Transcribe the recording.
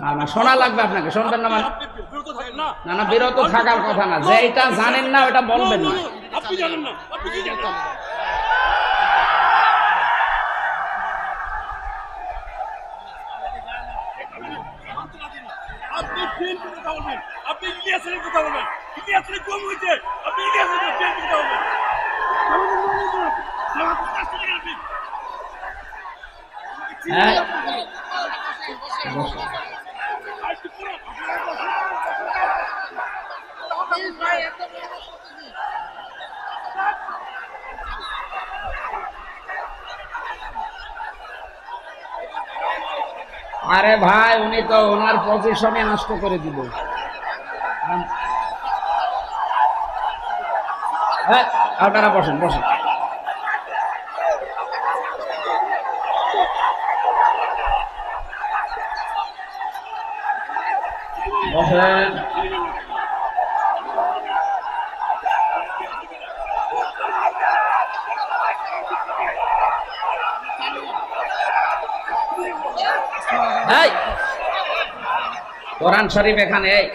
না না, শোনা লাগবে আপনাকে, শুনবেন না মানে? না না, বিরত থাকার কথা না, যেটা জানেন না ওটা বলবেন না। আপনি জানেন না, আপনি কি জানেন? আপনি বিএনপির কথা বলবেন, আপনি ইলিয়াসের কথা বলবেন, ইলিয়াসের কম হয়েছে, আপনি ইলিয়াসের বিএনপির কথা বলবেন। হ্যাঁ, আরে ভাই, উনি তো ওনার পজিশনে নষ্ট করে দিল। হ্যাঁ, আপনারা বসেন বসেন। বসেন। এই, কোরআন শরীফ এখানে। এই